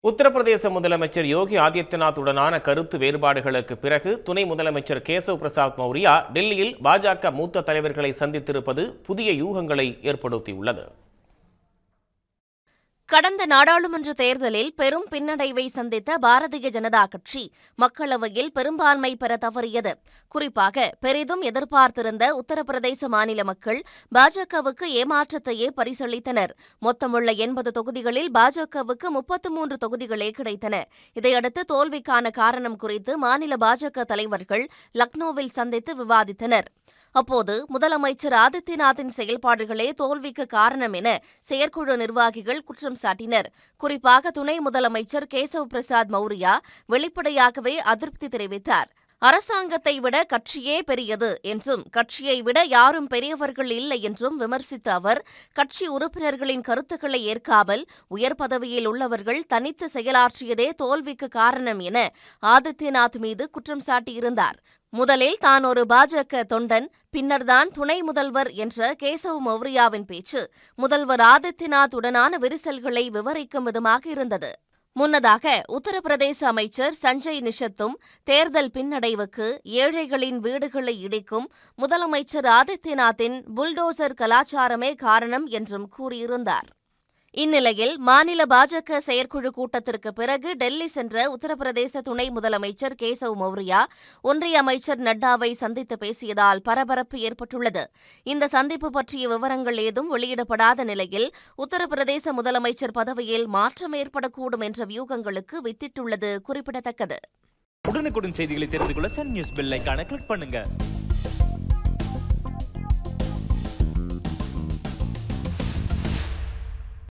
உத்தரப்பிரதேச முதலமைச்சர் யோகி ஆதித்யநாத்துடனான கருத்து வேறுபாடுகளுக்கு பிறகு துணை முதலமைச்சர் கேசவ் பிரசாத் மௌரியா டெல்லியில் பாஜக மூத்த தலைவர்களை சந்தித்திருப்பது புதிய யூகங்களை ஏற்படுத்தியுள்ளது. கடந்த நாடாளுமன்ற தேர்தலில் பெரும் பின்னடைவை சந்தித்த பாரதிய ஜனதா கட்சி மக்களவையில் பெரும்பான்மை பெற தவறியது. குறிப்பாக பெரிதும் எதிர்பார்த்திருந்த உத்தரப்பிரதேச மாநில மக்கள் பாஜகவுக்கு ஏமாற்றத்தையே பரிசளித்தனர். மொத்தமுள்ள 80 தொகுதிகளில் பாஜகவுக்கு 33 தொகுதிகளே கிடைத்தன. இதையடுத்து தோல்விக்கான காரணம் குறித்து மாநில பாஜக தலைவர்கள் லக்னோவில் சந்தித்து விவாதித்தனர். அப்போது முதலமைச்சர் ஆதித்யநாத்தின் செயல்பாடுகளே தோல்விக்கு காரணம் என செயற்குழு நிர்வாகிகள் குற்றம் சாட்டினர். குறிப்பாக துணை முதலமைச்சர் கேசவ் பிரசாத் மௌரியா வெளிப்படையாகவே அதிருப்தி தெரிவித்தார். அரசாங்கத்தை விட கட்சியே பெரியது என்றும் கட்சியை விட யாரும் பெரியவர்கள் இல்லை என்றும் விமர்சித்த அவர், கட்சி உறுப்பினர்களின் கருத்துக்களை ஏற்காமல் உயர் பதவியில் உள்ளவர்கள் தனித்து செயலாற்றியதே தோல்விக்கு காரணம் என ஆதித்யநாத் மீது குற்றம் சாட்டியிருந்தார். முதலில் தான் ஒரு பாஜக தொண்டன், பின்னர்தான் துணை முதல்வர் என்ற கேசவ் மௌரியாவின் பேச்சு முதல்வர் ஆதித்யநாத் உடனான விரிசல்களை விவரிக்கும் விதமாக இருந்தது. முன்னதாக உத்தரப்பிரதேச அமைச்சர் சஞ்சய் நிஷத்தும் தேர்தல் பின்னடைவுக்கு ஏழைகளின் வீடுகளை இடிக்கும் முதலமைச்சர் ஆதித்யநாத்தின் புல்டோசர் கலாச்சாரமே காரணம் என்றும் கூறியிருந்தார். இந்நிலையில் மாநில பாஜக செயற்குழு கூட்டத்திற்கு பிறகு டெல்லி சென்ற உத்தரப்பிரதேச துணை முதலமைச்சர் கேசவ் மௌரியா ஒன்றிய அமைச்சர் நட்டாவை சந்தித்து பேசியதால் பரபரப்பு ஏற்பட்டுள்ளது. இந்த சந்திப்பு பற்றிய விவரங்கள் ஏதும் வெளியிடப்படாத நிலையில் உத்தரப்பிரதேச முதலமைச்சர் பதவியில் மாற்றம் ஏற்படக்கூடும் என்ற வியூகங்களுக்கு வித்திட்டுள்ளது குறிப்பிடத்தக்கது. உடனுக்குடன் செய்திகளை தெரிந்து கொள்ள சன் நியூஸ் பெல் ஐகானை கிளிக் பண்ணுங்க.